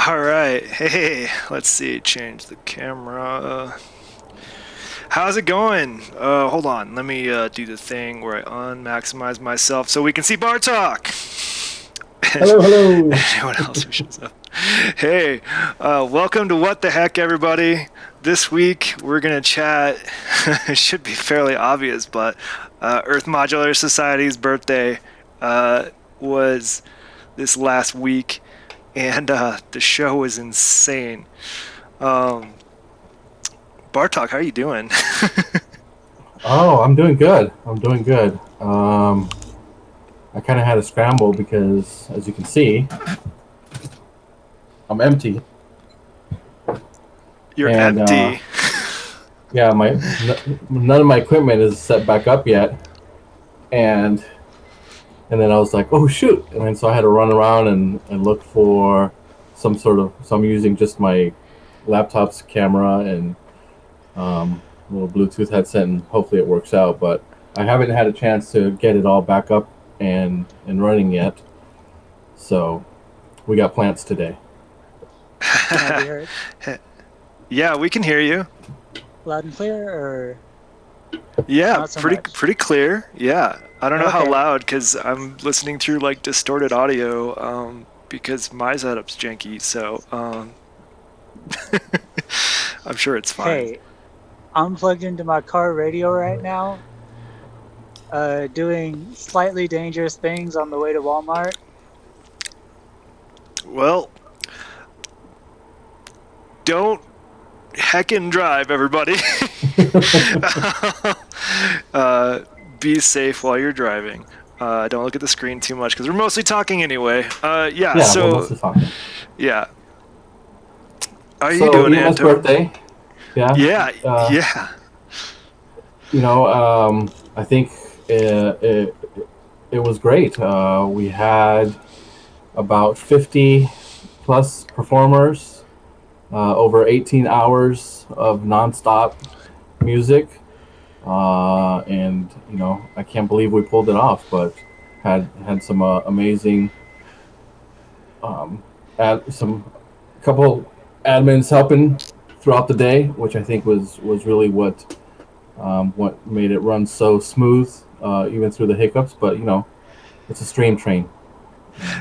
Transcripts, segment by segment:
All right. Hey, let's see. Change the camera. How's it going? Hold on. Let me do the thing where I unmaximize myself so we can see Bar Talk. Hello, hello. Anyone else who shows up. Hey, welcome to What the Heck, everybody. This week we're going to chat. It should be fairly obvious, but Earth Modular Society's birthday was this last week, and the show was insane. Um, Bartok, how are you doing? Oh, I'm doing good. I'm doing good. I kind of had a scramble because, as you can see, I'm empty, You're and empty. yeah, none of my equipment is set back up yet, and then I was like, oh shoot, and then so I had to run around and look for so I'm using just my laptop's camera and little Bluetooth headset, and hopefully it works out. But I haven't had a chance to get it all back up and running yet. So we got plants today. Can I be heard Yeah, we can hear you. loud and clear, or Yeah, not so pretty much? pretty clear. Yeah, I don't know how Okay. loud because I'm listening through like distorted audio because my setup's janky. So I'm sure it's fine. Hey, I'm plugged into my car radio right now, doing slightly dangerous things on the way to Walmart. Well, don't heckin' drive, everybody. uh, be safe while you're driving. Don't look at the screen too much because we're mostly talking anyway. Yeah, Yeah, we're so mostly talking. yeah. How are you So doing, Eva's Anto? birthday. Yeah. Yeah, Uh, yeah. I think it was great. We had about 50 plus performers, over 18 hours of nonstop music. And I can't believe we pulled it off, but had some amazing some couple admins helping throughout the day, which I think was really what made it run so smooth, even through the hiccups. But it's a stream train.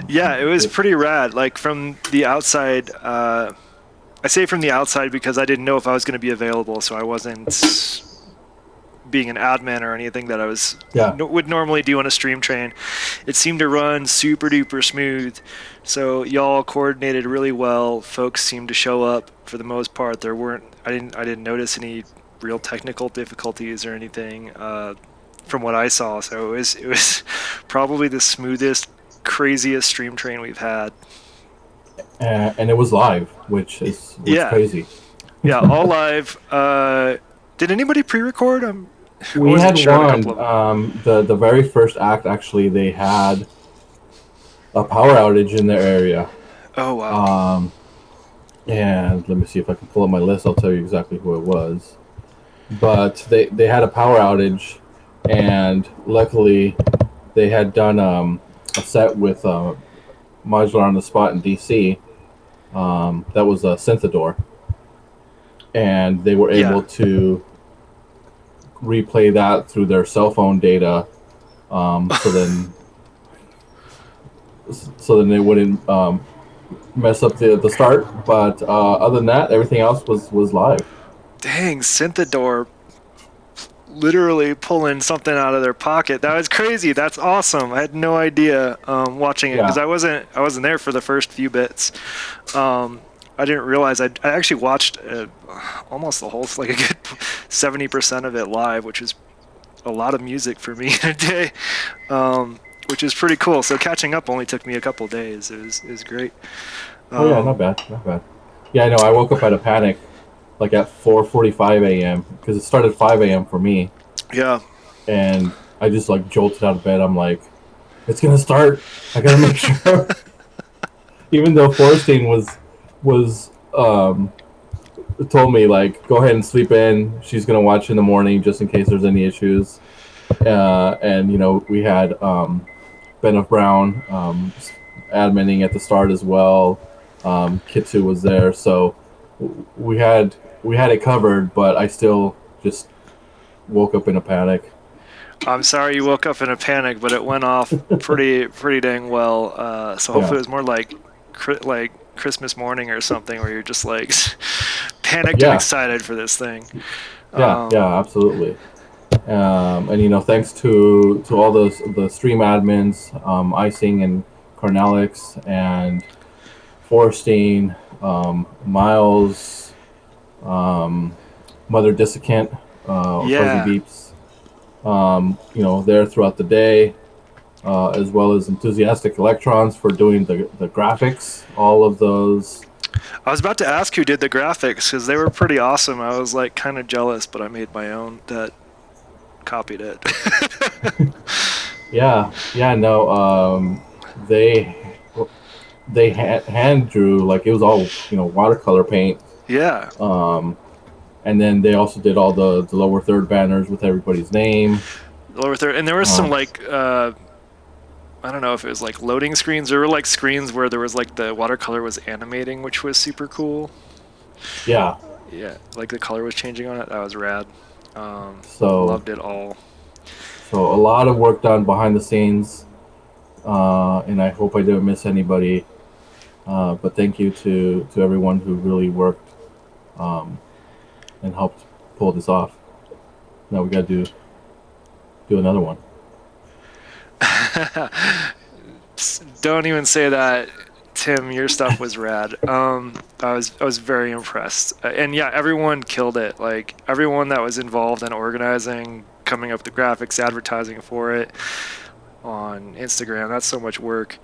Yeah, it was It, pretty rad. Like from the outside, I say from the outside because I didn't know if I was going to be available, so I wasn't being an admin or anything that I was yeah, would normally do on a stream train. It seemed to run super duper smooth. So y'all coordinated really well. Folks seemed to show up for the most part. There weren't I didn't notice any real technical difficulties or anything from what I saw. So it was probably the smoothest, craziest stream train we've had. and it was live, which was Yeah, crazy. yeah, all live. Did anybody pre-record? I We wasn't had sure on a couple one. of them. The very first act, actually, they had a power outage in their area. Oh wow. Um, and let me see if I can pull up my list. I'll tell you exactly who it was. But they had a power outage, and luckily they had done a set with Modular on the Spot in DC. That was a Synthador, and they were Yeah. able to replay that through their cell phone data. So then they wouldn't mess up the start. But other than that, everything else was live. Dang, Synthador literally pulling something out of their pocket. That was crazy. That's awesome. I had no idea watching it because Yeah, I wasn't there for the first few bits. Um, I didn't realize I actually watched almost the whole like a good 70% of it live, which is a lot of music for me in a day, which is pretty cool. So catching up only took me a couple days. It was great. oh yeah, not Um, bad, not bad. Yeah, I know. I woke up at a panic, like at 4:45 a.m. because it started 5 a.m. for me, yeah, and I just like jolted out of bed. I'm like, it's gonna start. I gotta make sure. Even though Forrestine was told me like, go ahead and sleep in. She's gonna watch in the morning just in case there's any issues. And we had Ben of Brown adminning at the start as well. Kitsu was there, so we had it covered. But I still just woke up in a panic. I'm sorry you woke up in a panic, but it went off pretty dang well. So hopefully Yeah, it was more like Christmas morning or something, where you're just like panicked and yeah, excited for this thing. yeah, absolutely. And thanks to all the stream admins, Icing and Cornelix and Forstein, Miles, um, Mother Dissicant, Fuzzy Yeah, Beeps, there throughout the day, as well as Enthusiastic Electrons for doing the graphics, all of those. I was about to ask who did the graphics because they were pretty awesome. I was like kind of jealous, but I made my own that copied it. Yeah, no, they hand drew, like it was all watercolor paint. Yeah, And then they also did all the lower third banners with everybody's name. lower third, and there was some Uh, like I don't know if it was like loading screens. There were like screens where there was like the watercolor was animating, which was super cool. yeah, Yeah, like the color was changing on it. That was rad. so Loved it all. a lot of work done behind the scenes, and I hope I didn't miss anybody. But thank you to everyone who really worked um, and helped pull this off. Now we got to do another one. Don't even say that, Tim. Your stuff was rad. I was very impressed, and yeah, everyone killed it. Like everyone that was involved in organizing, coming up with the graphics, advertising for it on Instagram. That's so much work.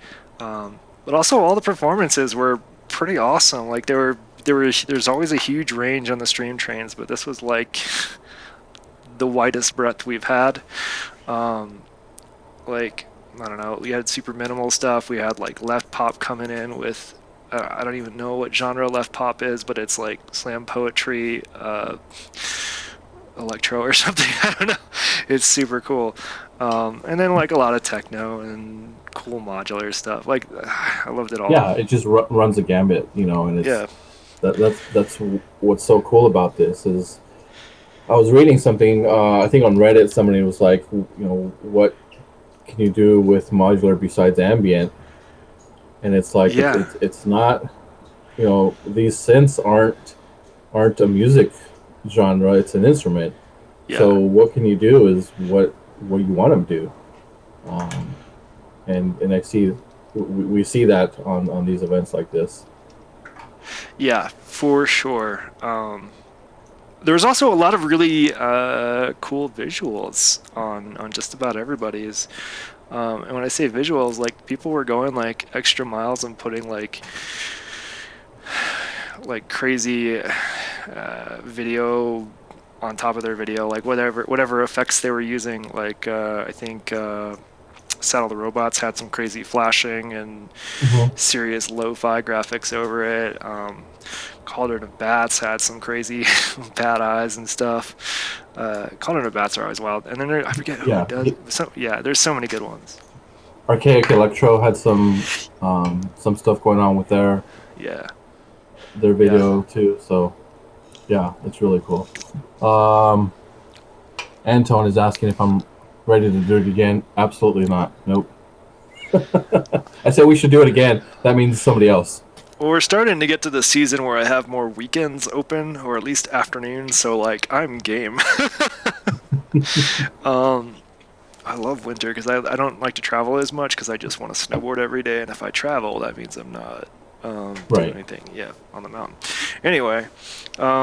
But also all the performances were pretty awesome. Like there's always a huge range on the stream trains, but this was like the widest breadth we've had. Um, like I don't know, we had super minimal stuff. We had like left pop coming in with I don't even know what genre left pop is, but it's like slam poetry, electro or something. I don't know. It's super cool. And then like a lot of techno and cool modular stuff. Like I loved it all. Yeah, it just runs a gambit, and Yeah. that's what's so cool about this is I was reading something. I think on Reddit, somebody was like, what can you do with modular besides ambient? And it's like Yeah. it's not. These synths aren't a music genre. It's an instrument. So Yeah. what can you do is what you want them to do. Um, and I see we see that on these events like this. Yeah, for sure. There's also a lot of really cool visuals on just about everybody's. And when I say visuals, like people were going like extra miles and putting like crazy video on top of their video, like whatever effects they were using. Like I think Saddle the Robots had some crazy flashing and Mm-hmm. serious lo-fi graphics over it. Cauldron of Bats had some crazy bad eyes and stuff. Cauldron of Bats are always wild. And then I forget who Yeah, does. Yeah, there's so many good ones. Archaic Electro had some stuff going on with Yeah, their yeah. video too. So yeah, it's really cool. Um, Anton is asking if I'm ready to do it again. Absolutely not. Nope. I said we should do it again. That means somebody else. Well, we're starting to get to the season where I have more weekends open, or at least afternoons. So like, I'm game. um, I love winter because I don't like to travel as much because I just want to snowboard every day, and if I travel, that means I'm not doing Right. anything. Yeah, on the mountain. Anyway,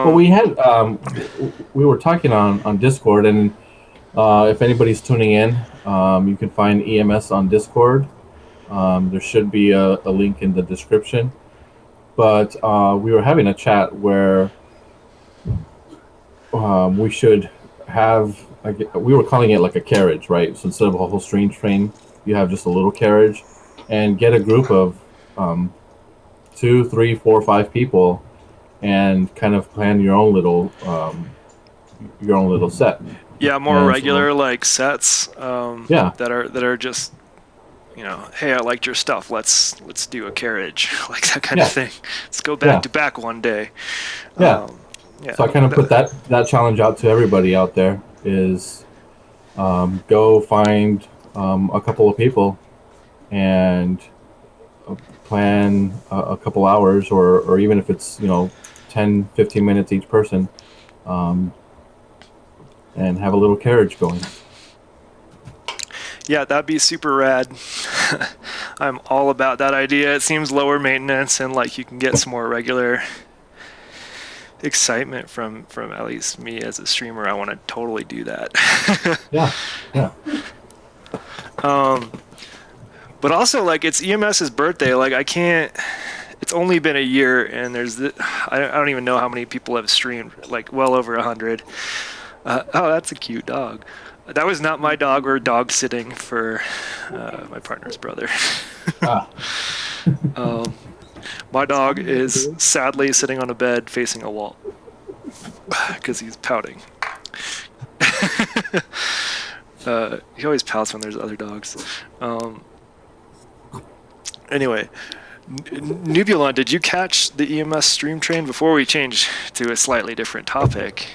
Well, we were talking on Discord, and if anybody's tuning in, you can find EMS on Discord. There should be a link in the description. But we were having a chat where we should have, we were calling it like a carriage, right? So instead of a whole stream train, you have just a little carriage, and get a group of 2, 3, 4, 5 people, and kind of plan your own little set. yeah, more And so regular like sets yeah, that are just hey, I liked your stuff. Let's do a carriage, like that kind of Yeah, thing. Let's go back yeah, to back one day. yeah. Yeah, So I kind of put that challenge out to everybody out there is go find a couple of people and plan a couple hours, or even if it's 10, 15 minutes each person, um, and have a little carriage going. yeah, that'd be super rad. I'm all about that idea. It seems lower maintenance and like you can get some more regular excitement from at least me as a streamer. I want to totally do that. Yeah, yeah, But also, like, it's EMS's birthday. Like, I can't. It's only been a year, and I don't even know how many people have streamed. Like, well over 100. Oh, that's a cute dog. That was not my dog. We're dog sitting for my partner's brother. ah, My dog is sadly sitting on a bed facing a wall because he's pouting. He always pouts when there's other dogs. Anyway, Nubulon, did you catch the EMS stream train before we change to a slightly different topic?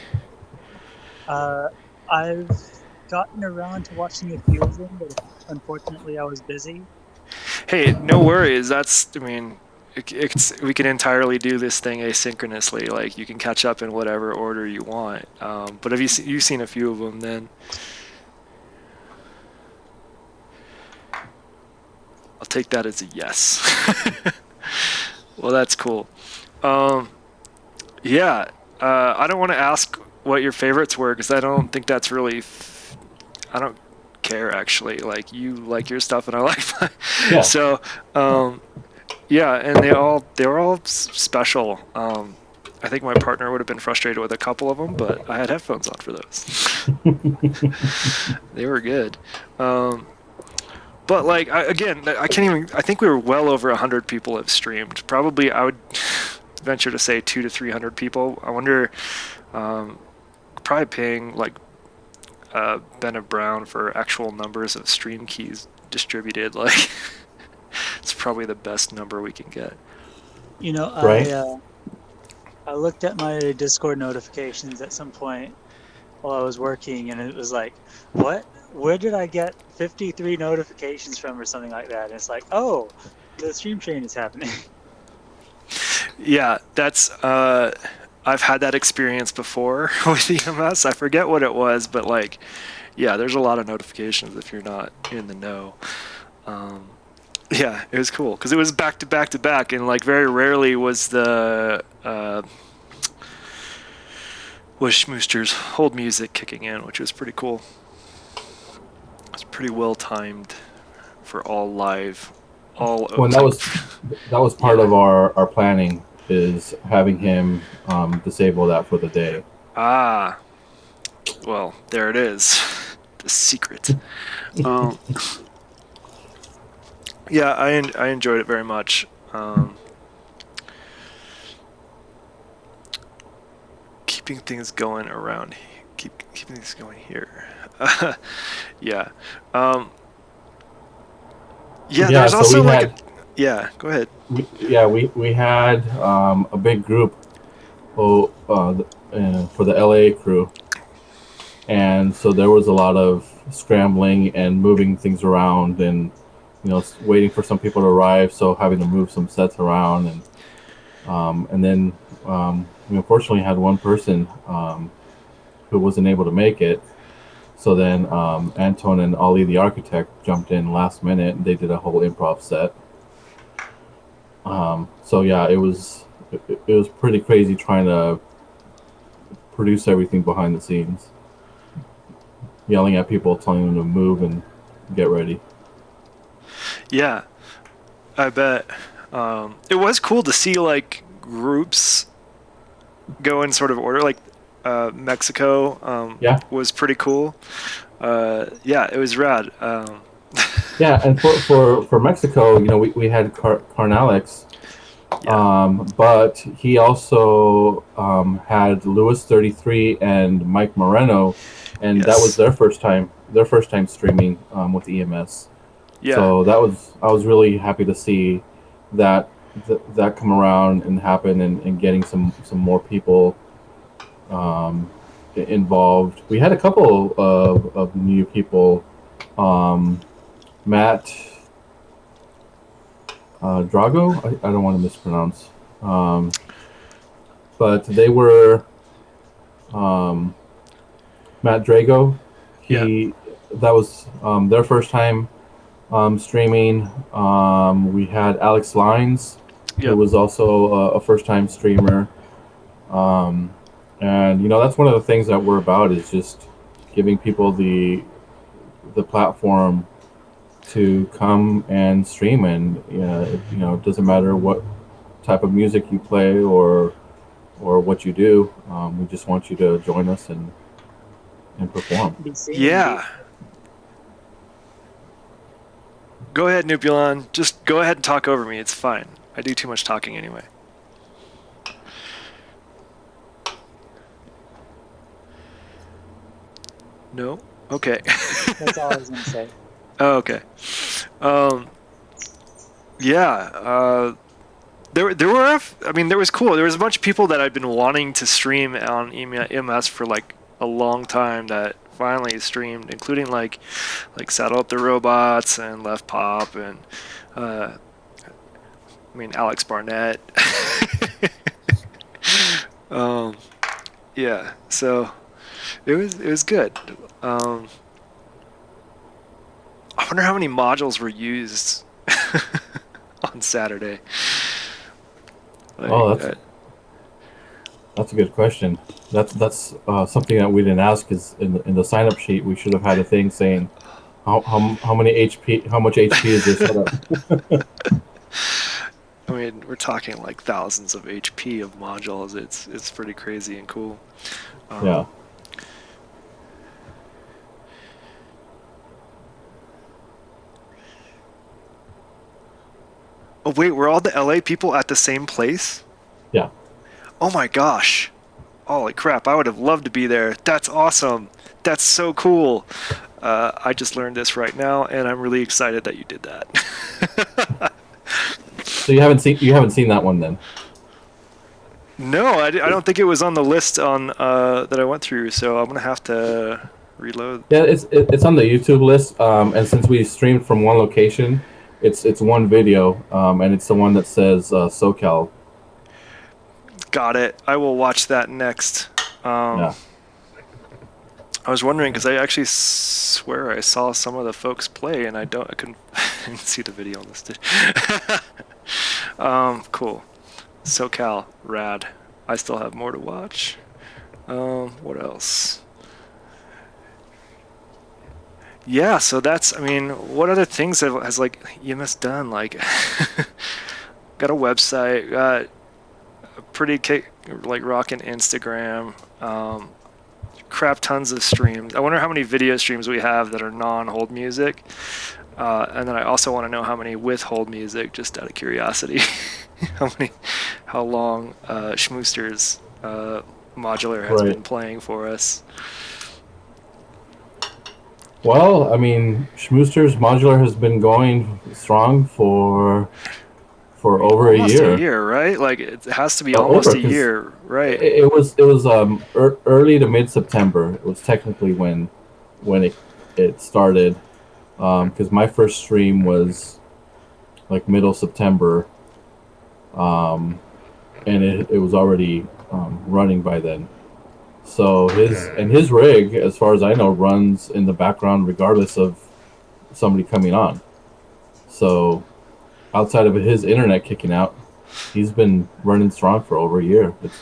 I've gotten around to watching a few of them, but unfortunately I was busy. Hey, no worries. We can entirely do this thing asynchronously. Like, you can catch up in whatever order you want. But have you've seen a few of them then? I'll take that as a yes. Well, that's cool. Yeah, I don't want to ask what your favorites were because I don't think that's really. I don't care actually. Like, you like your stuff and I like mine. yeah. So, yeah, and they were all special. I think my partner would have been frustrated with a couple of them, but I had headphones on for those. They were good. But like I can't even. I think we were well over 100 people have streamed. Probably I would venture to say 200 to 300 people. I wonder. Probably paying like Ben Brown for actual numbers of stream keys distributed. Like it's probably the best number we can get. Right. I looked at my Discord notifications at some point while I was working, and it was like, what? Where did I get 53 notifications from or something like that? And it's like, oh, the stream train is happening. Yeah, that's I've had that experience before with EMS. I forget what it was, but like, yeah, there's a lot of notifications if you're not in the know. Yeah, it was cool because it was back to back to back, and like very rarely was the was Schmooster's hold music kicking in, which was pretty cool. It's pretty well timed for all live, all. Well, that was part of our planning, is having him disable that for the day. Ah, well, there it is, the secret. Yeah, I enjoyed it very much. Keeping things going around, keeping things going here. Yeah. Yeah, there's so also we like had, yeah, go ahead. we had a big group for the LA crew, and so there was a lot of scrambling and moving things around, and waiting for some people to arrive, so having to move some sets around, and then we unfortunately had one person who wasn't able to make it. So then Anton and Ali the architect jumped in last minute, and they did a whole improv set. So yeah, it was pretty crazy trying to produce everything behind the scenes, yelling at people, telling them to move and get ready. Yeah, I bet. It was cool to see like groups go in sort of order. Like Mexico Yeah. was pretty cool. Yeah, it was rad. Yeah, and for Mexico, we had Carnalex, Yeah. but he also had Lewis 33 and Mike Moreno, and that was Yes. their first time streaming with EMS. Yeah. So I was really happy to see that that come around and happen, and getting some more people involved. We had a couple of new people. Um, Matt Drago. I don't want to mispronounce. Um, but they were um, Matt Drago. Yeah. He That was their first time streaming. We had Alex Lines, who Yep. was also a first time streamer. Um, and that's one of the things that we're about, is just giving people the platform to come and stream. And it doesn't matter what type of music you play or what you do. We just want you to join us and perform. Be seen and be Yeah. Go ahead, Nupulon. Just go ahead and talk over me. It's fine. I do too much talking anyway. No? Okay. That's all I was gonna say. Oh, okay. Um, yeah. There were I mean, there was cool. There was a bunch of people that I'd been wanting to stream on EMS for like a long time that finally streamed, including like Saddle Up the Robots and Left Pop and I mean Alex Barnett. um, yeah. So it was good. Um, I wonder how many modules were used on Saturday. Oh, Like, that's a good question. That's something that we didn't ask. Is in the sign up sheet we should have had a thing saying how many HP, how much HP is your setup. I mean, we're talking like thousands of HP of modules. It's pretty crazy and cool. Yeah. Oh wait, were all the LA people at the same place? Yeah. Oh my gosh. Holy crap, I would have loved to be there. That's awesome. That's so cool. I just learned this right now, and I'm really excited that you did that. So you haven't seen that one then? No, I don't think it was on the list on that I went through, so I'm gonna have to reload. Yeah, it's on the YouTube list. And since we streamed from one location, it's one video, and it's the one that says SoCal. Got it. I will watch that next. Yeah. I was wondering because I actually swear I saw some of the folks play, and I couldn't, I didn't see the video listed. Cool. SoCal, rad. I still have more to watch. What else? Yeah, so that's, I mean, what other things has like EMS done? Like, got a website, got a pretty like rockin' Instagram, crap tons of streams. I wonder how many video streams we have that are non-hold music. And then I also want to know how many with hold music, just out of curiosity. How long Schmooster's Modular has Right. been playing for us. Well, I mean, Schmooster's Modular has been going strong for over a Almost a year. year, right? Like it has to be Over, almost a 'cause year, right? it was early to mid September. It was technically when it started. Because my first stream was like middle September, and it was already running by then. So his rig, as far as I know, runs in the background regardless of somebody coming on. So outside of his internet kicking out, he's been running strong for over a year. It's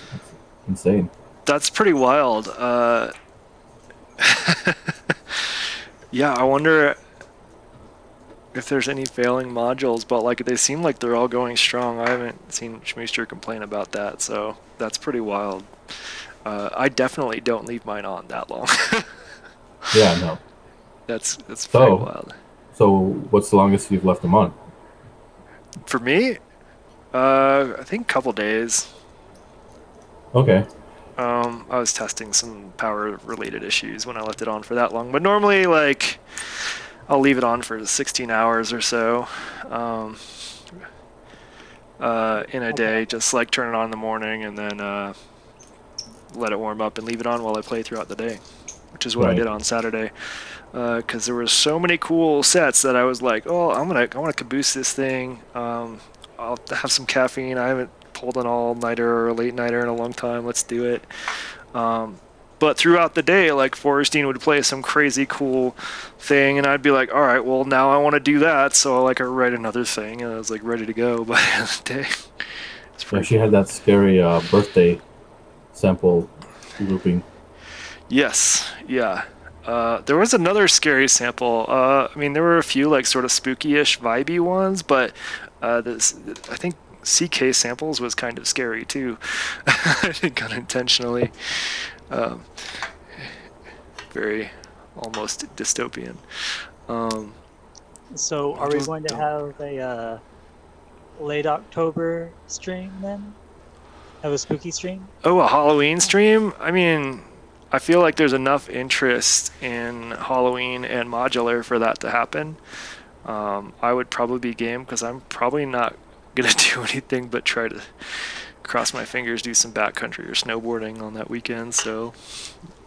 insane. That's pretty wild. Yeah, I wonder if there's any failing modules, but like they seem like they're all going strong. I haven't seen Schmeister complain about that, so that's pretty wild. I definitely don't leave mine on that long. Yeah, no. That's pretty So wild. so what's the longest you've left him on? For me, I think a couple days. Okay. I was testing some power related issues when I left it on for that long, but normally like I'll leave it on for 16 hours or so um, in a Okay. day. Just like turn it on in the morning and then let it warm up and leave it on while I play throughout the day, which is what I Right. did on Saturday. Because there were so many cool sets that I was like, oh, I want to caboose this thing. I'll have some caffeine. I haven't pulled an all-nighter or a late-nighter in a long time. Let's do it. But throughout the day, like Forrestine would play some crazy cool thing, and I'd be like, all right, well now I want to do that. So like I write another thing, and I was like ready to go by the end of the day. It's Yeah, pretty she had cool. that scary birthday sample looping. Yes, yeah. There was another scary sample. I mean, there were a few like sort of spooky-ish, vibey ones, but this I think CK samples was kind of scary too. I think unintentionally, um, very almost dystopian. Um, So, are we going to have a late October stream then? Have a spooky stream? Oh, a Halloween stream? I mean, I feel like there's enough interest in Halloween and modular for that to happen. I would probably be game because I'm probably not gonna do anything but try to cross my fingers, do some backcountry or snowboarding on that weekend. So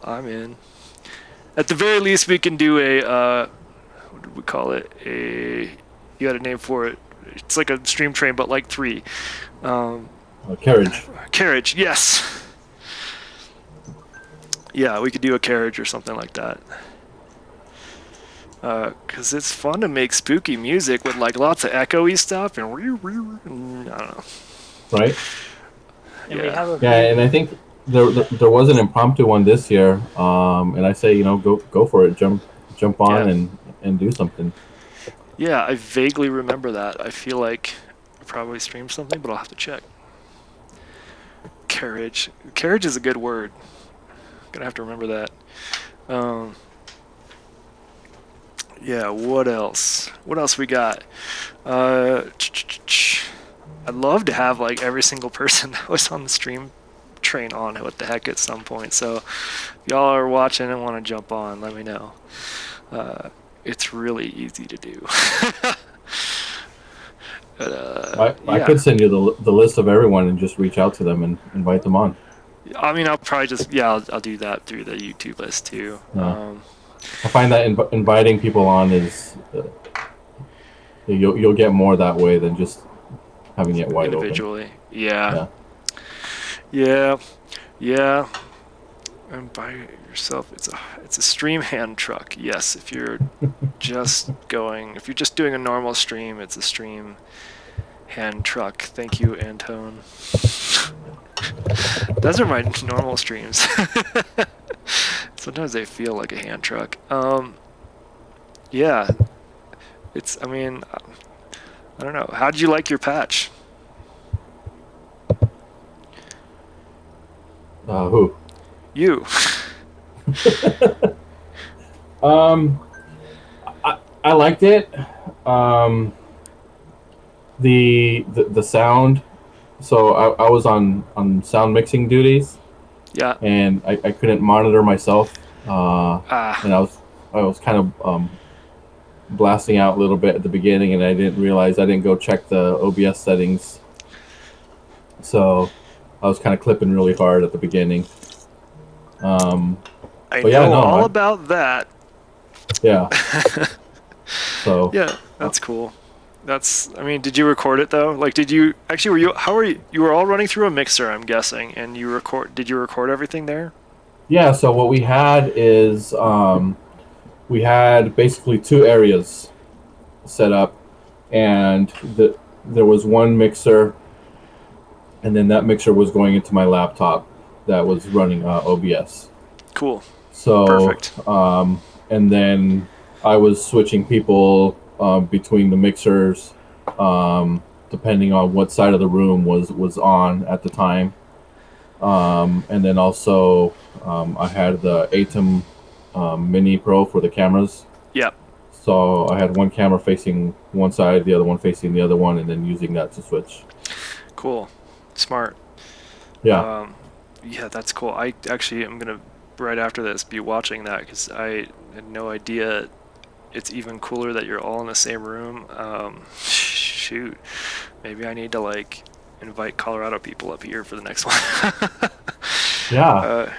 I'm in. At the very least, we can do a what did we call it? You got a name for it? It's like a stream train, but like three. Um, Carriage. Carriage, yes. Yeah, we could do a carriage or something like that. Because it's fun to make spooky music with like lots of echoey stuff and I don't know. Right. And we Yeah. have a Yeah, and I think there was an impromptu one this year, and I say go for it, jump on Yeah. and do something. Yeah, I vaguely remember that. I feel like I probably streamed something, but I'll have to check. Carriage. Carriage is a good word. Gonna have to remember that. Um, yeah, what else? What else we got? I'd love to have like every single person that was on the stream train on what the heck at some point. So if y'all are watching and want to jump on, let me know. It's really easy to do. I Yeah. could send you the list of everyone and just reach out to them and invite them on. I mean, I'll probably just I'll do that through the YouTube list too. Yeah. I find that inviting people on is you'll get more that way than just having it wide Individually. open. Yeah. Yeah. Yeah. And by yourself, it's a stream hand truck. Yes, if you're just doing a normal stream, it's a stream hand truck. Thank you, Antone. Those are my normal streams. Sometimes they feel like a hand truck. Yeah. I mean, I don't know. How did you like your patch? Who? You. I liked it. The sound. So I was on sound mixing duties, Yeah. and I couldn't monitor myself, and I was kind of blasting out a little bit at the beginning, and I didn't realize I didn't go check the OBS settings, so I was kind of clipping really hard at the beginning. I But yeah, know no, all about that. Yeah. So Yeah, that's cool. I mean, did you record it though? Like, how were you were all running through a mixer, I'm guessing, and did you record everything there? yeah, so what we had is we had basically two areas set up, and there was one mixer, and then that mixer was going into my laptop that was running OBS. Cool. So, Perfect. And then I was switching people between the mixers, depending on what side of the room was on at the time. And then also, I had the ATEM Mini Pro for the cameras. Yeah. So I had one camera facing one side, the other one facing the other one, and then using that to switch. Cool. Smart. Yeah. Yeah, that's cool. I actually am gonna right after this be watching that because I had no idea it's even cooler that you're all in the same room. Shoot, maybe I need to like invite Colorado people up here for the next one. Yeah, uh,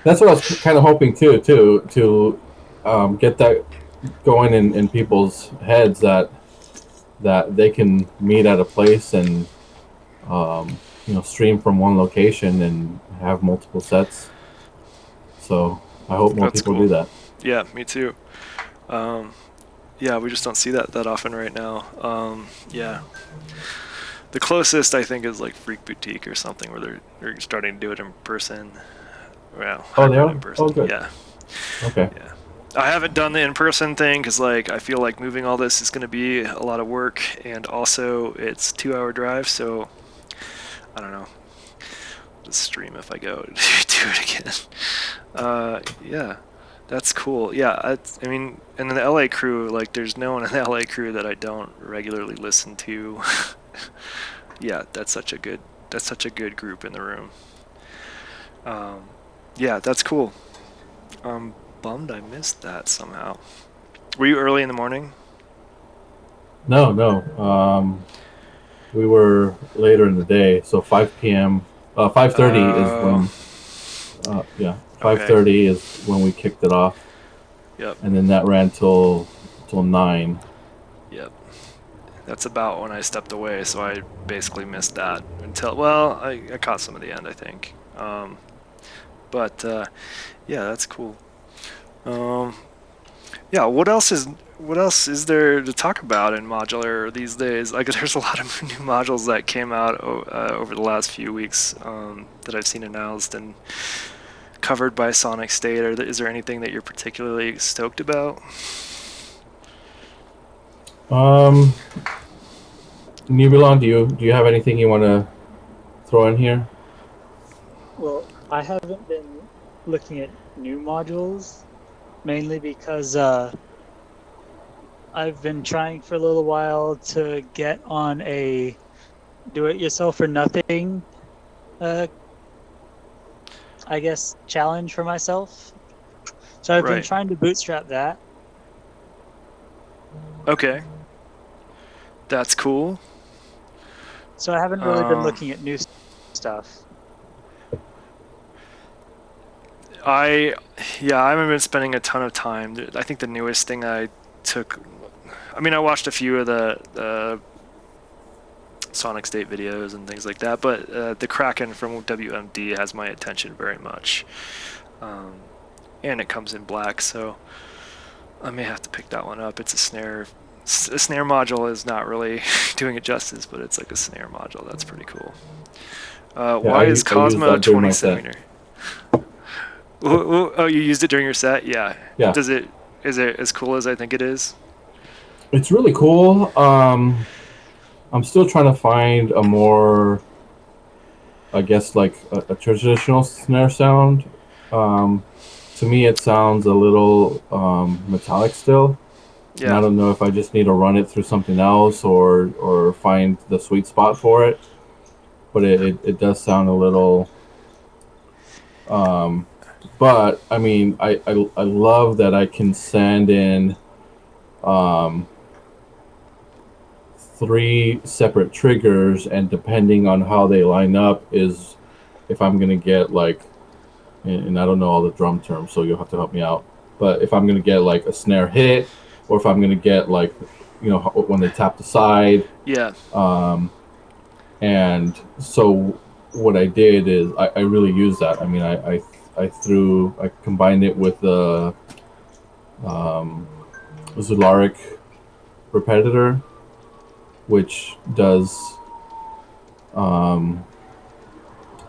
that's what I was kind of hoping too, to get that going in people's heads that they can meet at a place and stream from one location and have multiple sets. So I hope more that's people do cool. that. Yeah, me too. Um, yeah, we just don't see that often right now. Yeah, the closest I think is like Freak Boutique or something where they're starting to do it in person. Well, Oh, they hybrid in are. Oh, person. good. Yeah, Okay. yeah. I haven't done the in-person thing because like I feel like moving all this is going to be a lot of work, and also it's 2 hour drive, so I don't know. Just stream if I go do it again. Yeah, that's cool. Yeah, I mean, and in the LA crew, like, there's no one in the LA crew that I don't regularly listen to. Yeah, that's such a good group in the room. Um, yeah, that's cool. I'm bummed I missed that somehow. Were you early in the morning? No, no. We were later in the day, so 5 p.m. 5:30 is Oh, when. Yeah, five okay. thirty is when we kicked it off, Yep, and then that ran till 9. yep. That's about when I stepped away, so I basically missed that until, well, I caught some of the end, I think. But yeah, that's cool. Um, yeah, what else is there to talk about in modular these days? Like, there's a lot of new modules that came out over the last few weeks that I've seen announced and covered by Sonic State. Is there anything that you're particularly stoked about? Um, Nubulon, do you have anything you want to throw in here? Well, I haven't been looking at new modules mainly because I've been trying for a little while to get on a do-it-yourself for nothing, uh, I guess, challenge for myself. So I've been Right. trying to bootstrap that. Okay. That's cool. So I haven't really been Um, looking at new stuff. I yeah, I haven't been spending a ton of time. I think the newest thing I took, I mean, I watched a few of the Sonic State videos and things like that, but the Kraken from WMD has my attention very much, um, and it comes in black, so I may have to pick that one up. It's a snare. A snare module is not really doing it justice, but it's like a snare module. That's pretty cool. Yeah, Why is I used Cosmo that during 20 my set. centimeter? Oh, you used it during your set? Yeah. Yeah, Does it? Is it as cool as I think it is? it's really cool. I'm still trying to find a more, I guess, like a traditional snare sound. Um, to me, it sounds a little metallic still, and I Yeah. don't know if I just need to run it through something else or find the sweet spot for it. But it does sound a little. Um, but I mean, I love that I can send in um, 3 separate triggers, and depending on how they line up, is if I'm gonna get like, and I don't know all the drum terms, so you'll have to help me out. But if I'm gonna get like a snare hit, or if I'm gonna get like, when they tap the side, Yeah. um, and so what I did is I really used that. I mean, I combined it with the um, Zularic repetitor, which does um,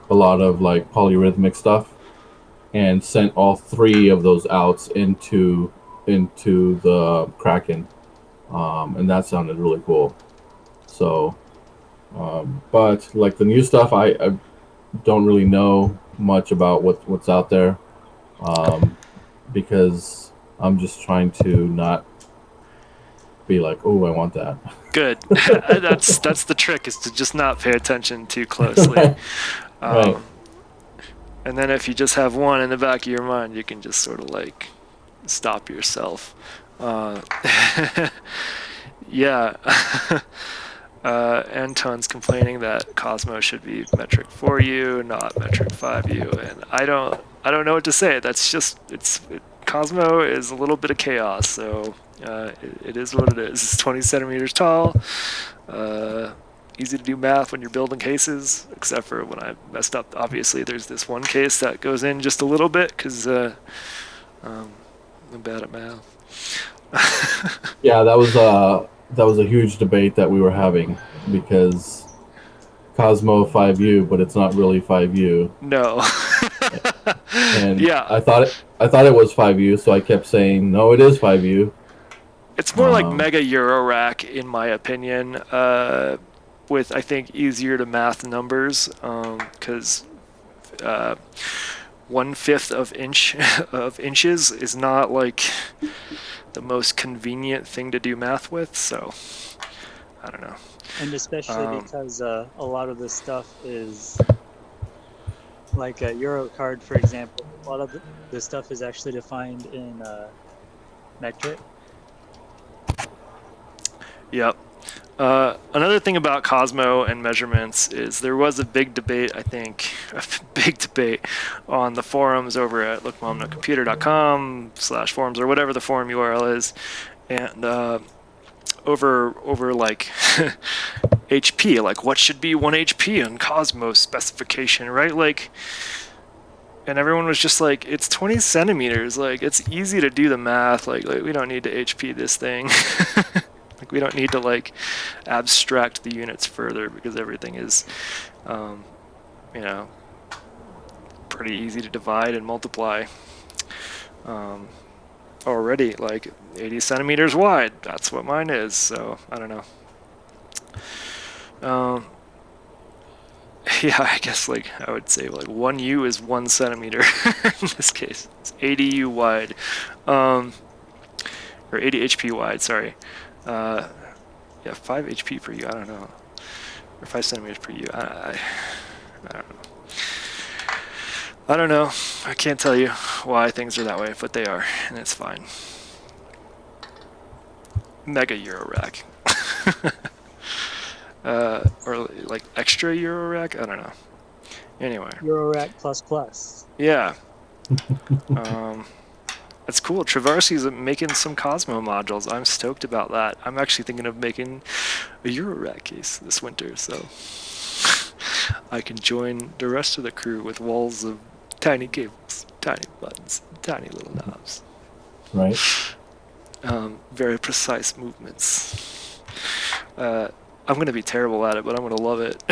a lot of like polyrhythmic stuff, and sent all 3 of those outs into the Kraken, and that sounded really cool. So, but like the new stuff, I don't really know much about what's out there, um, because I'm just trying to not be like, oh, I want that. Good. That's the trick, is to just not pay attention too closely. Right. Um, and then if you just have one in the back of your mind, you can just sort of like stop yourself. Uh, yeah. Anton's complaining that Cosmo should be metric 4U, not metric 5U, and I don't know what to say. That's just Cosmo is a little bit of chaos, so it is what it is. It's 20 centimeters tall. Uh, Easy to do math when you're building cases, except for when I messed up. Obviously, there's this one case that goes in just a little bit because I'm bad at math. Yeah, that was a huge debate that we were having because Cosmo 5U, but it's not really 5U. No. And Yeah, I thought it was 5U, so I kept saying no, it is 5U. it's more like Um, Mega Eurorack, in my opinion, with, I think, easier to math numbers, because 1/5 of inch of inches is not like the most convenient thing to do math with. So I don't know. And especially Um, because a lot of this stuff is like a Euro card, for example. A lot of the stuff is actually defined in metric. yep. Another thing about Cosmo and measurements is there was a big debate, I think, a big debate on the forums over at lookmomnocomputer.com/forums or whatever the forum URL is, and over like HP, like what should be 1 HP on Cosmo specification, right? Like, and everyone was just like, it's 20 centimeters, like it's easy to do the math, like we don't need to HP this thing. Like we don't need to like abstract the units further because everything is, um, you know, pretty easy to divide and multiply. Um, Already like 80 centimeters wide. That's what mine is. So I don't know. Um, yeah, I guess like I would say like 1U is 1 centimeter in this case. It's 80U wide, um, or 80 HP wide. Sorry. Uh, yeah, 5 HP per U. I don't know, or 5 centimeters per U. I don't know. I don't know. I can't tell you why things are that way, but they are, and it's fine. Mega Euro rack. Or like extra Euro rack? I don't know. Anyway. Eurorack plus plus. Yeah. Um, that's cool. Traversi's making some Cosmo modules. I'm stoked about that. I'm actually thinking of making a Euro rack case this winter, so I can join the rest of the crew with walls of tiny cables, tiny buttons, tiny little knobs. right. Very precise movements. I'm going to be terrible at it, but I'm going to love it.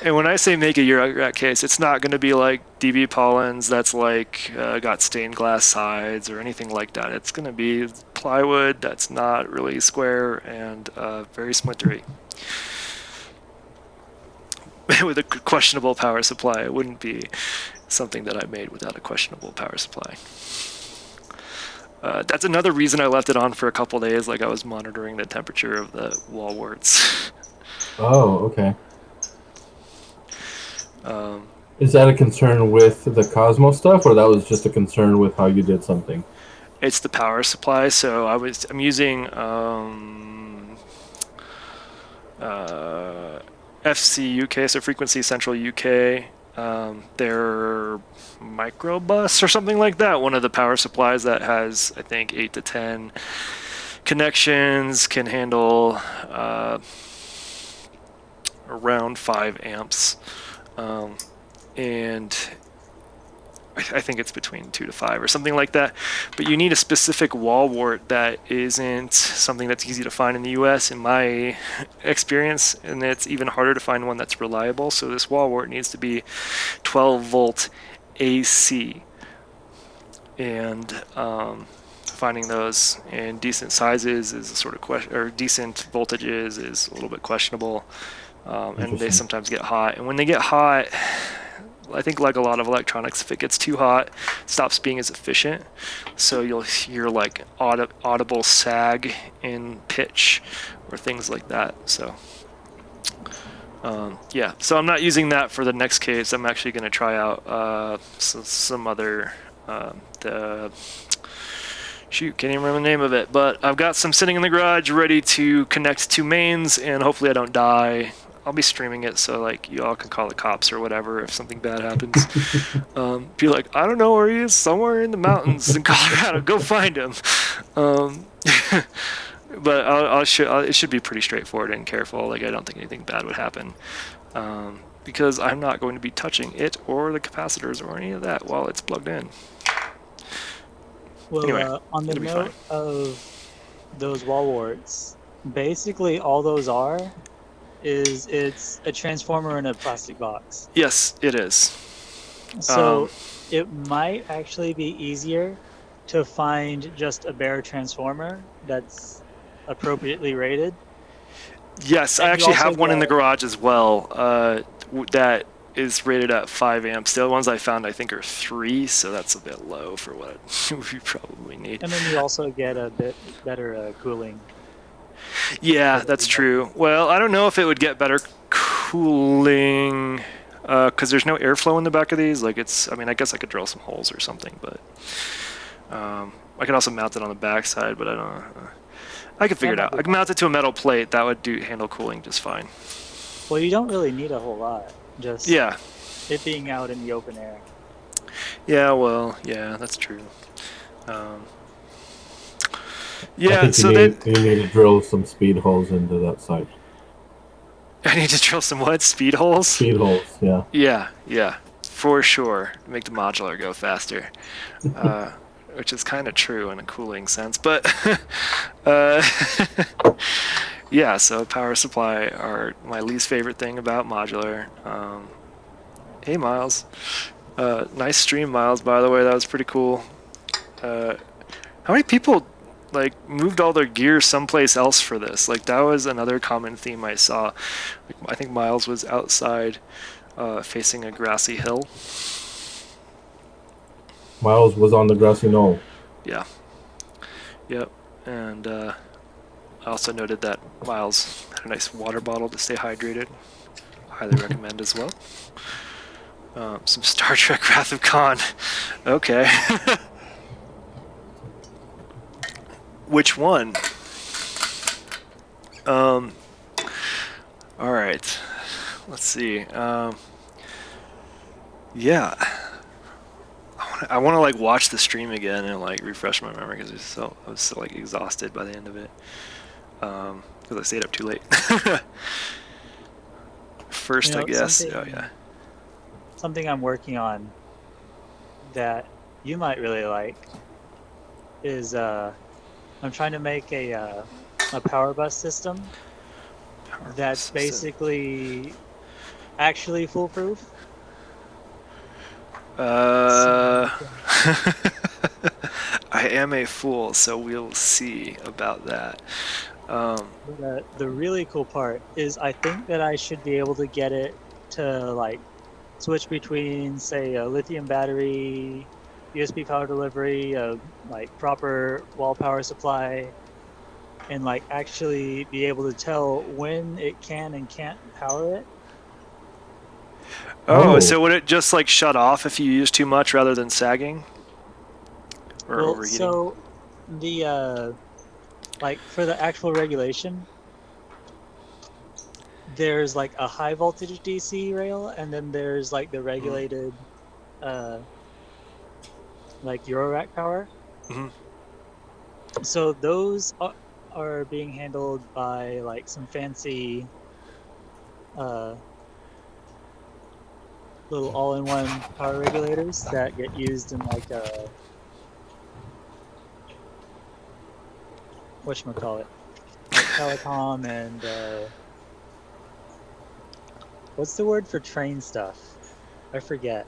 And when I say make a Euro rack case, it's not going to be like DB Pollins that's like got stained glass sides or anything like that. It's going to be plywood that's not really square and very splintery. With a questionable power supply. It wouldn't be something that I made without a questionable power supply. That's another reason I left it on for a couple days, like I was monitoring the temperature of the wall warts. Oh, okay. um, Is that a concern with the Cosmo stuff, or that was just a concern with how you did something? it's the power supply, so I'm using FC UK, so Frequency Central UK. Their microbus or something like that. One of the power supplies that has, I think, 8 to 10 connections, can handle around 5 amps, and I think it's between 2 to 5 or something like that. But you need a specific wall wart that isn't something that's easy to find in the US in my experience, and it's even harder to find one that's reliable. So this wall wart needs to be 12 volt AC, and finding those in decent sizes is a sort of question, or decent voltages is a little bit questionable, and they sometimes get hot. And when they get hot, I think like a lot of electronics, if it gets too hot, it stops being as efficient. So you'll hear like audible sag in pitch or things like that. So yeah, so I'm not using that for the next case. I'm actually going to try out some other the shoot, can't even remember the name of it. But I've got some sitting in the garage ready to connect to mains, and hopefully I don't die. I'll be streaming it so like you all can call the cops or whatever if something bad happens. Be like, I don't know where he is, somewhere in the mountains in Colorado. Go find him. Um, but it should be pretty straightforward and careful. Like I don't think anything bad would happen. Because I'm not going to be touching it or the capacitors or any of that while it's plugged in. Well, Anyway, on the it'll be note fine. of those wall warts, basically all those are is it's a transformer in a plastic box. Yes, it is. So it might actually be easier to find just a bare transformer that's appropriately rated. Yes, I And you actually also have one in the get- garage as well. That is rated at 5 amps. The other ones I found, I think, are 3, so that's a bit low for what we probably need. And then you also get a bit better cooling. Yeah, that's true. Well, I don't know if it would get better cooling because there's no airflow in the back of these. Like I mean, I guess I could drill some holes or something, but I could also mount it on the back side, but I don't know. I could figure it out. I can mount it to a metal plate. That would handle cooling just fine. Well, you don't really need a whole lot. Just Yeah. it being out in the open air. Yeah, well, yeah, that's true. I Yeah, think so you need to drill some speed holes into that site. I need to drill some what? Speed holes? Speed holes, yeah. Yeah, for sure. Make the modular go faster. Which is kind of true in a cooling sense, but yeah, so power supply are my least favorite thing about modular. Hey, Miles. Nice stream, Miles, by the way. That was pretty cool. How many people like moved all their gear someplace else for this? Like that was another common theme I saw. Like, I think Miles was outside facing a grassy hill. Miles was on the grassy knoll. Yeah. Yep. And I also noted that Miles had a nice water bottle to stay hydrated. Highly recommend as well. Some Star Trek Wrath of Khan. Okay. Which one? All right. Let's see. Yeah. I want to like watch the stream again and like refresh my memory because I was so like exhausted by the end of it. Because I stayed up too late. First, I guess. Oh yeah. Something I'm working on that you might really like is I'm trying to make a power bus system that's basically actually foolproof. I am a fool, so we'll see about that. But, the really cool part is I think that I should be able to get it to like switch between, say, a lithium battery, USB power delivery, like proper wall power supply, and like actually be able to tell when it can and can't power it. Oh, so would it just like shut off if you use too much rather than sagging? Or Well, overheating? so the like for the actual regulation, there's like a high voltage DC rail, and then there's like the regulated like Eurorack power. Mhm. So those are being handled by like some fancy little all-in-one power regulators that get used in like a whatchamacallit, like telecom and what's the word for train stuff? I forget.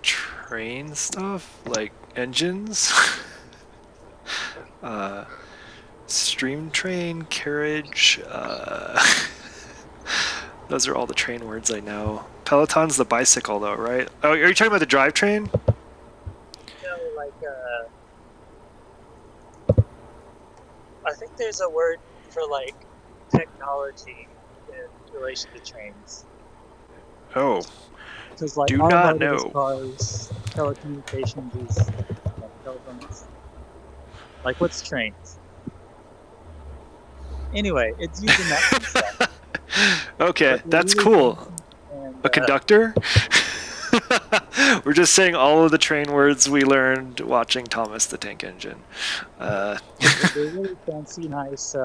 Train stuff? Like engines? Stream train, carriage, those are all the train words I know. Peloton's the bicycle though, right? Oh, are you talking about the drivetrain? No, like I think there's a word for like technology in relation to trains. Oh, Because like do not automotive know. cars, telecommunications is tell them it's like what's trains? Anyway, it's using that kind of stuff. Okay, But they're that's really cool. fancy, and A conductor? We're just saying all of the train words we learned watching Thomas the Tank Engine. they're really fancy, nice,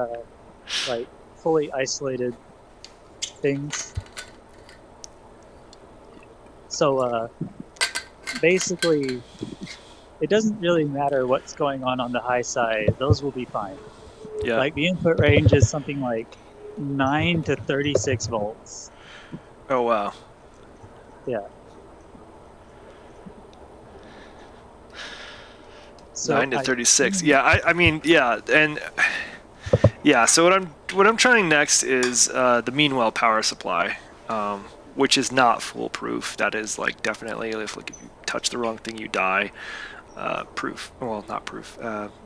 like fully isolated things. So basically, it doesn't really matter what's going on the high side. Those will be fine. Yeah. Like the input range is something like 9 to 36 volts. Oh, wow. Yeah. So 9 to 36. Yeah, I mean, yeah, and yeah. So what I'm trying next is the Meanwell power supply, which is not foolproof. That is like definitely if like if you touch the wrong thing, you die. Proof. Well, not proof. You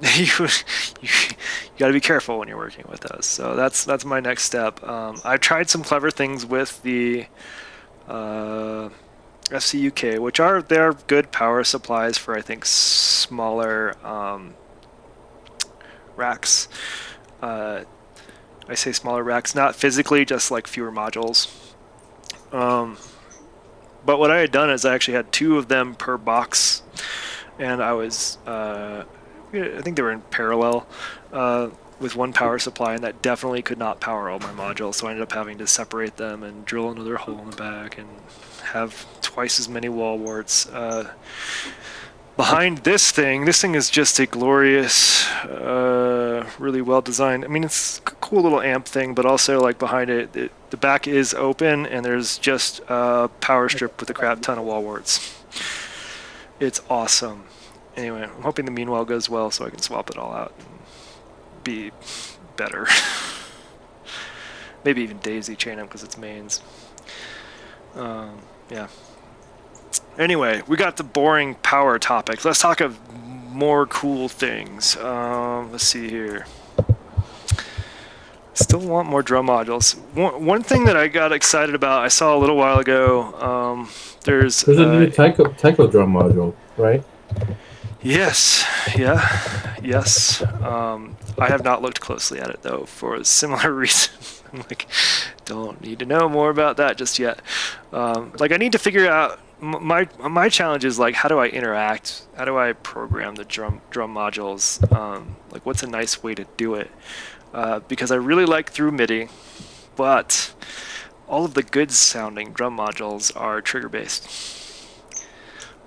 got to be careful when you're working with those. So that's my next step. I tried some clever things with the FCUK, which they're good power supplies for I think smaller racks. I say smaller racks, not physically, just like fewer modules. But what I had done is I actually had 2 of them per box, and I was I think they were in parallel with one power supply, and that definitely could not power all my modules. So I ended up having to separate them and drill another hole in the back and have twice as many wall warts. Behind this thing is just a glorious, really well designed. I mean, it's a cool little amp thing, but also like behind it, the back is open and there's just a power strip with a crap ton of wall warts. It's awesome. Anyway, I'm hoping the Meanwell goes well so I can swap it all out and be better. Maybe even daisy chain them because it's mains. Yeah. Anyway, we got the boring power topics. Let's talk of more cool things. Let's see here. Still want more drum modules. One thing that I got excited about, I saw a little while ago. There's a new Tycho drum module, right? Yes. Yeah. Yes. I have not looked closely at it though, for a similar reason. I'm like, don't need to know more about that just yet. Like, I need to figure out. My challenge is like, how do I interact? How do I program the drum modules? Like, what's a nice way to do it? Because I really like through MIDI, but all of the good sounding drum modules are trigger based.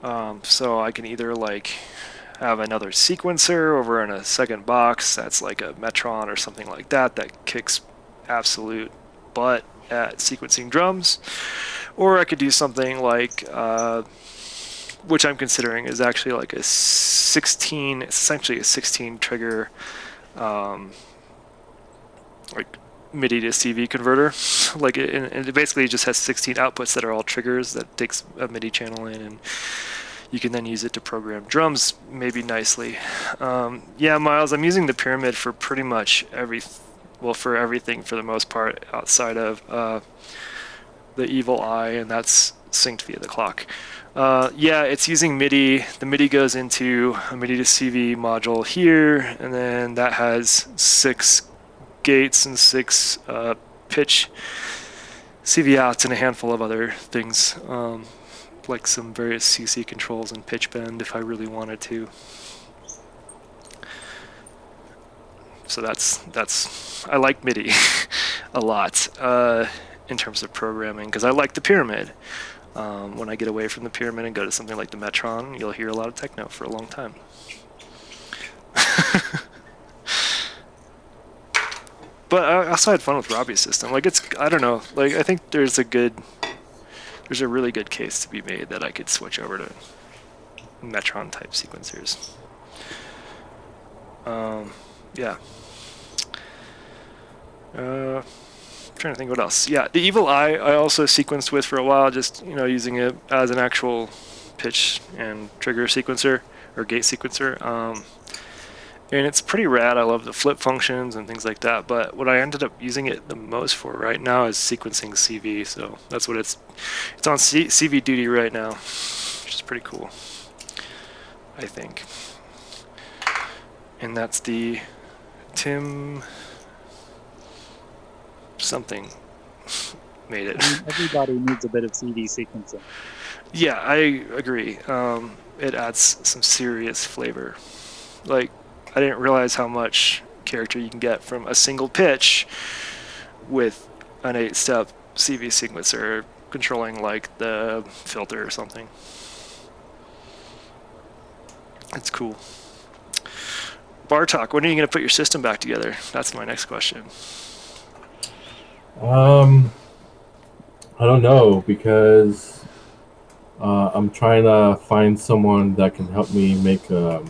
So I can either like have another sequencer over in a second box that's like a Metron or something like that that kicks absolute butt at sequencing drums, or I could do something like which I'm considering is actually like a 16, it's essentially a 16 trigger like MIDI to CV converter. Like and it basically just has 16 outputs that are all triggers that takes a MIDI channel in, and you can then use it to program drums maybe nicely. Yeah, Miles, I'm using the Pyramid for pretty much for everything for the most part outside of the Evil Eye, and that's synced via the clock. Yeah, it's using MIDI. The MIDI goes into a MIDI to CV module here, and then that has 6 gates and 6 pitch CV outs and a handful of other things, like some various CC controls and pitch bend if I really wanted to. So that's I like MIDI a lot in terms of programming, because I like the Pyramid. When I get away from the Pyramid and go to something like the Metron, you'll hear a lot of techno for a long time. But I also had fun with Robbie's system. Like, I don't know, like, I think there's a really good case to be made that I could switch over to Metron type sequencers. Yeah. Trying to think what else. Yeah, the Evil Eye I also sequenced with for a while, just using it as an actual pitch and trigger sequencer or gate sequencer. And it's pretty rad. I love the flip functions and things like that. But what I ended up using it the most for right now is sequencing CV. So that's what it's on CV duty right now, which is pretty cool, I think. And that's the Tim something made it. I mean, everybody needs a bit of CD sequencing. Yeah, I agree. It adds some serious flavor. Like, I didn't realize how much character you can get from a single pitch with an 8-step CV sequencer controlling like the filter or something. It's cool. Bartok, when are you going to put your system back together? That's my next question. I don't know, because I'm trying to find someone that can help me make a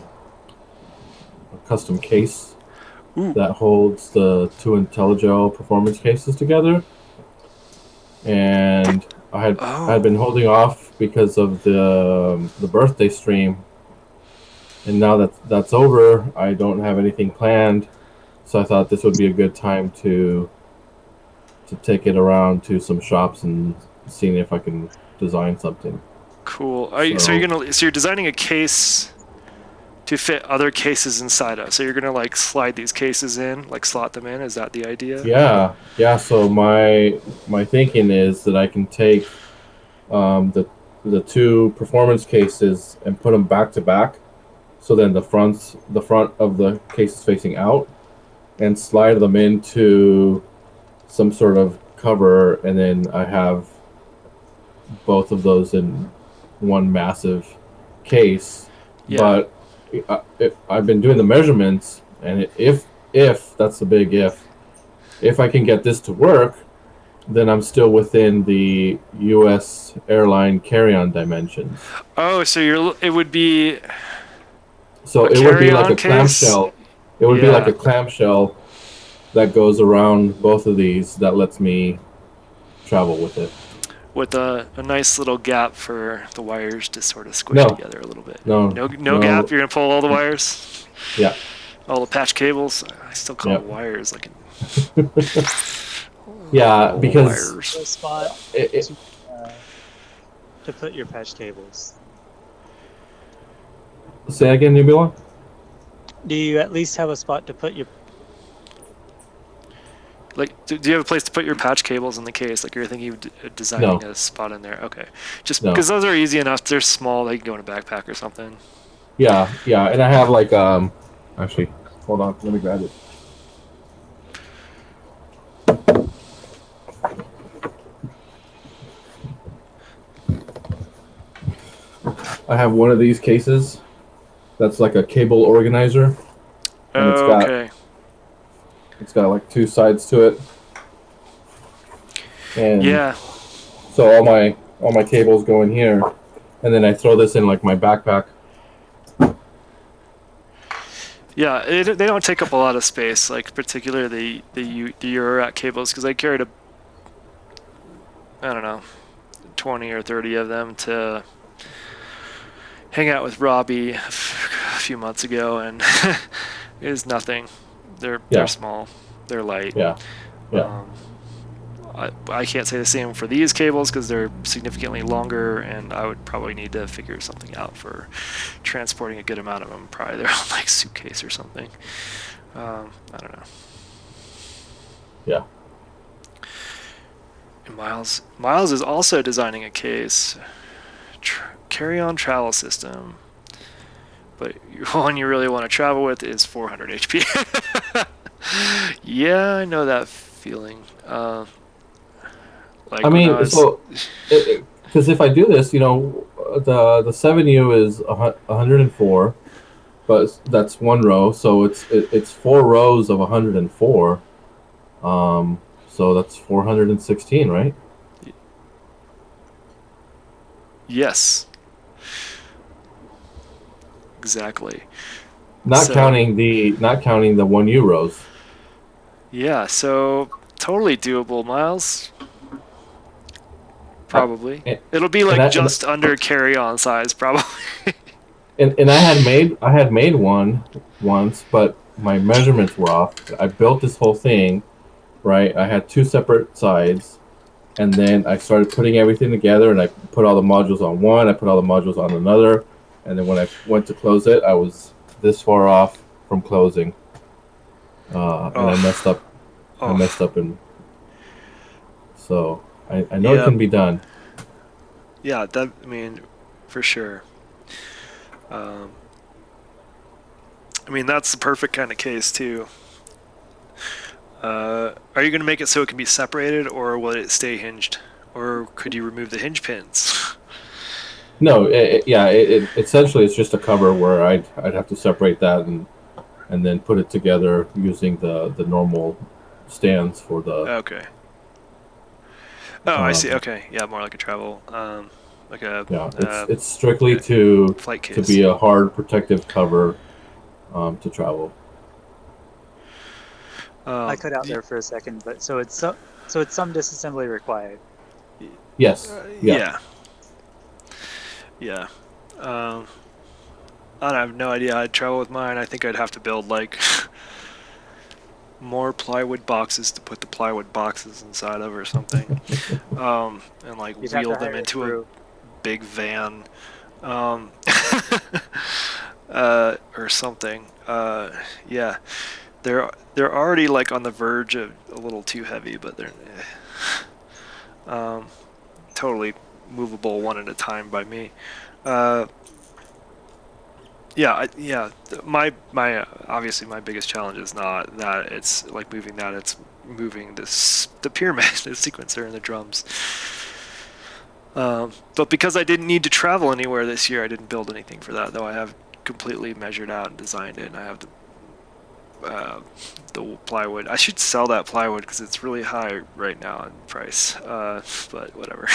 custom case Ooh. that holds the two IntelliGel performance cases together. And I had been holding off because of the birthday stream, and now that that's over, I don't have anything planned. So I thought this would be a good time to take it around to some shops and seeing if I can design something. Cool. So you're designing a case to fit other cases inside of. So you're gonna like slide these cases in, like slot them in. Is that the idea? Yeah. So my thinking is that I can take the two performance cases and put them back to back. So then the front of the case is facing out, and slide them into some sort of cover, and then I have both of those in one massive case. Yeah. But I've been doing the measurements, and if that's the big if I can get this to work, then I'm still within the U.S. airline carry-on dimensions. Oh, so it would be. So A it would be like carry-on a case? clamshell. It would be like a clamshell that goes around both of these that lets me travel with it. With a nice little gap for the wires to sort of squish together a little bit. No gap. You're gonna pull all the wires. Yeah. All the patch cables. I still call it wires. Like. Yeah, because wires. A spot to put your patch cables. Say again, Nubila? Do you at least have a spot to put your? Like, do you have a place to put your patch cables in the case? Like, you're thinking of designing a spot in there? Okay. Just because those are easy enough. They're small. They can go in a backpack or something. Yeah. And I have like actually, hold on. Let me grab it. I have one of these cases that's like a cable organizer. And okay. It's got like two sides to it. And yeah. So all my cables go in here, and then I throw this in like my backpack. Yeah, they don't take up a lot of space, like particularly the Eurorack cables, because I carried I don't know, 20 or 30 of them to hang out with Robbie a few months ago, and it is nothing. They're small, they're light. Yeah. I can't say the same for these cables because they're significantly longer, and I would probably need to figure something out for transporting a good amount of them. Probably their own like suitcase or something. I don't know. Yeah. And Miles is also designing a case, carry-on travel system, but one you really want to travel with is 400 HP. Yeah, I know that feeling. Like I mean, because if I do this, the 7U is 104, but that's one row, so it's 4 rows of 104. So that's 416, right? Yes. Exactly. Not counting the 1U rows. Yeah, so totally doable, Miles. Probably. It'll be like just under carry-on size, probably. and I had made one once, but my measurements were off. I built this whole thing, right? I had 2 separate sides, and then I started putting everything together, and I put all the modules on one, I put all the modules on another, and then when I went to close it, I was this far off from closing, and I messed Oh, up. I oh, messed up, and so I know it yeah, can be done. yeah. That I mean, for sure. Um, I mean, that's the perfect kind of case too. Are you going to make it so it can be separated, or will it stay hinged, or could you remove the hinge pins? No, yeah, essentially it's just a cover where I'd have to separate that and then put it together using the normal stands for the Okay. Oh, I see. um, Okay, yeah, more like a travel, like a yeah. It's uh, it's strictly yeah, flight to case. be a hard protective cover to travel. I cut out Y- there for a second, but so it's some disassembly required. Yes, yeah. yeah, yeah. Um, I have no idea how I'd travel with mine. I think I'd have to build like more plywood boxes to put the plywood boxes inside of or something, and like You'd have to wheel them hire a into a crew. big van, um, or something. Yeah, they're already like on the verge of a little too heavy, but they're um, totally movable one at a time by me. Uh, yeah, yeah. My obviously my biggest challenge is not that it's like moving that; it's moving the pyramid, the sequencer, and the drums. But because I didn't need to travel anywhere this year, I didn't build anything for that. Though I have completely measured out and designed it, and I have the plywood. I should sell that plywood because it's really high right now in price. But whatever.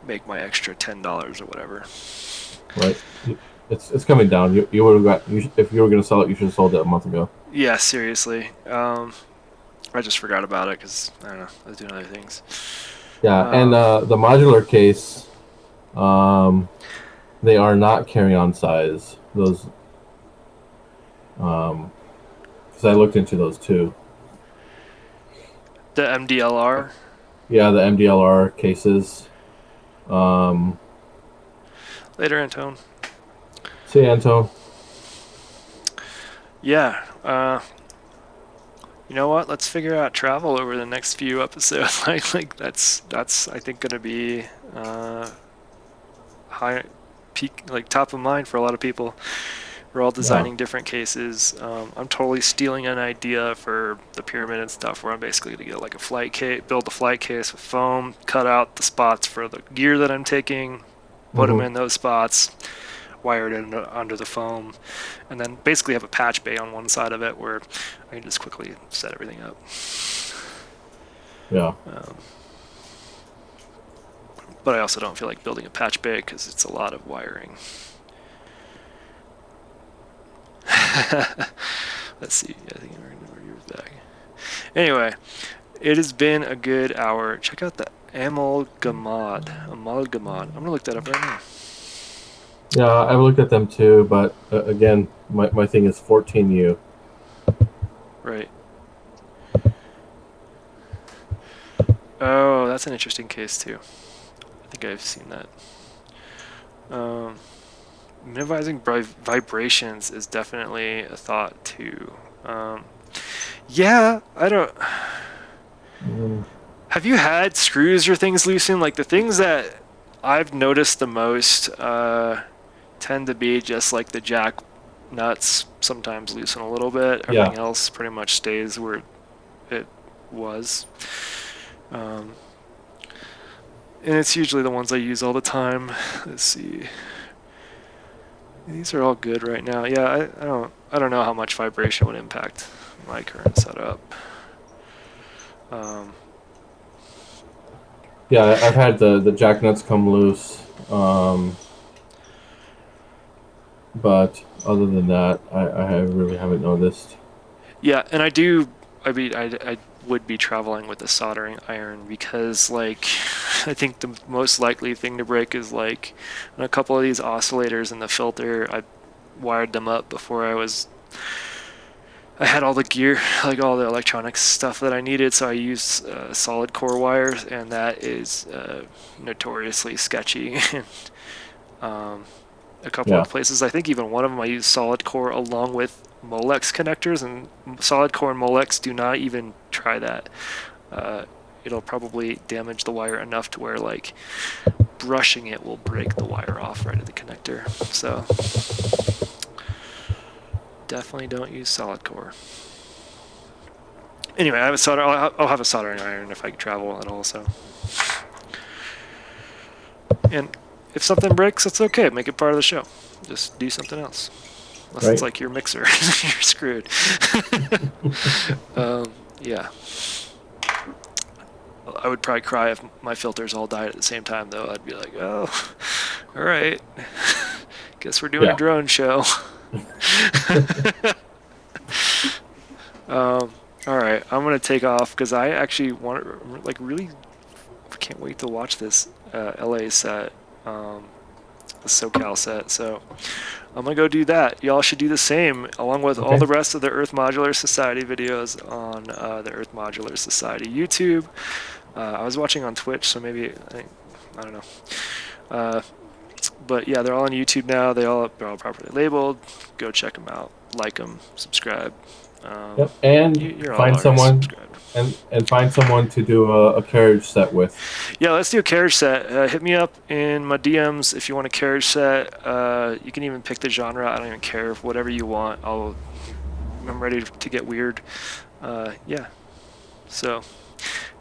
Make my extra $10 or whatever. Right. It's coming down. You would have got if you were going to sell it, you should have sold it a month ago. Yeah, seriously. I just forgot about it because I don't know. I was doing other things. Yeah, and Um, the modular case, um, they are not carry-on size. Those, because I looked into those too. the MDLR. Yeah, the MDLR cases. Um, Later, Antone. See, Anto. Yeah. You know what? Let's figure out travel over the next few episodes. like that's I think gonna be high peak like top of mind for a lot of people. We're all Yeah. designing different cases. I'm totally stealing an idea for the pyramid and stuff where I'm basically going to get like a flight case, build a flight case with foam, cut out the spots for the gear that I'm taking, put them Mm-hmm. in those spots, wire it in under the foam, and then basically have a patch bay on one side of it where I can just quickly set everything up. Yeah. But I also don't feel like building a patch bay because it's a lot of wiring. Let's see. I think we're back. Anyway, it has been a good hour. Check out the amalgamad. Amalgamad. I'm gonna look that up right now. Yeah, I've looked at them too, but again, my thing is 14U. Right. Oh, that's an interesting case too. I think I've seen that. Minimizing vibrations is definitely a thought too. Yeah, I don't. Mm. Have you had screws or things loosen? Like the things that I've noticed the most tend to be just like the jack nuts sometimes loosen a little bit. Yeah. Everything else pretty much stays where it was. And it's usually the ones I use all the time. Let's see. These are all good right now. Yeah, I don't know how much vibration would impact my current setup. Yeah, I've had the jack nuts come loose, but other than that, I really haven't noticed. Yeah, and I would be traveling with a soldering iron because, like, I think the most likely thing to break is, like, a couple of these oscillators in the filter, I wired them up before I had all the gear, like all the electronics stuff that I needed, so I used solid core wires, and that is notoriously sketchy. um, a couple of places. I think even one of them I used solid core along with Molex connectors, and solid core and Molex do not even try that. It'll probably damage the wire enough to where like brushing it will break the wire off right at the connector. So definitely don't use solid core. Anyway, I have a solder. I'll have a soldering iron if I can travel at all. So, and if something breaks, it's okay. Make it part of the show. Just do something else. Unless it's like your mixer, you're screwed. Yeah. I would probably cry if my filters all died at the same time, though. I'd be like, oh, all right. Guess we're doing a drone show. All right, I'm gonna take off because I actually want to, like, really can't wait to watch this LA set, the SoCal set. So I'm gonna go do that. Y'all should do the same, along with all the rest of the Earth Modular Society videos on the Earth Modular Society YouTube. I was watching on Twitch, so maybe I don't know. But yeah, they're all on YouTube now. They're all properly labeled. Go check them out. Like them, subscribe. And you're find someone and find someone to do a carriage set with. Yeah, let's do a carriage set. Hit me up in my DMs if you want a carriage set. You can even pick the genre. I don't even care. Whatever you want. I'm ready to get weird. Yeah. So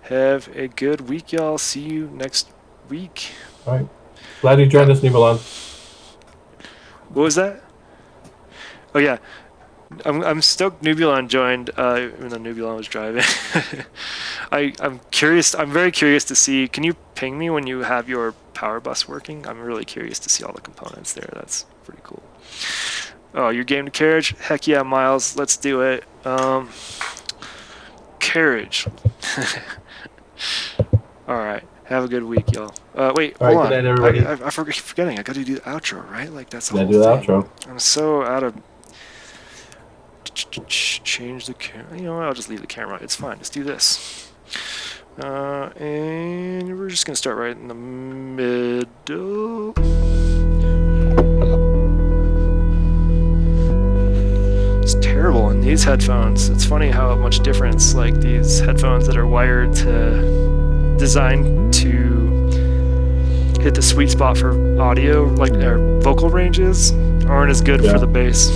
have a good week, y'all. See you next week. All right. Glad you joined us, Nibelan. What was that? Oh yeah. I'm stoked Nubulan joined, even though Nubulan was driving. I'm curious. I'm very curious to see. Can you ping me when you have your power bus working? I'm really curious to see all the components there. That's pretty cool. Oh, you're game to carriage? Heck yeah, Miles. Let's do it. Carriage. All right. Have a good week, y'all. Wait, hold on. Good night, everybody. I keep forgetting. I got to do the outro, right? Like that's the whole do the thing. outro. I'm so out of. Change the camera. You know what? I'll just leave the camera. It's fine. Let's do this. And we're just gonna start right in the middle. It's terrible in these headphones. It's funny how much difference like these headphones that are wired to designed to hit the sweet spot for audio, like their vocal ranges, aren't as good for the bass.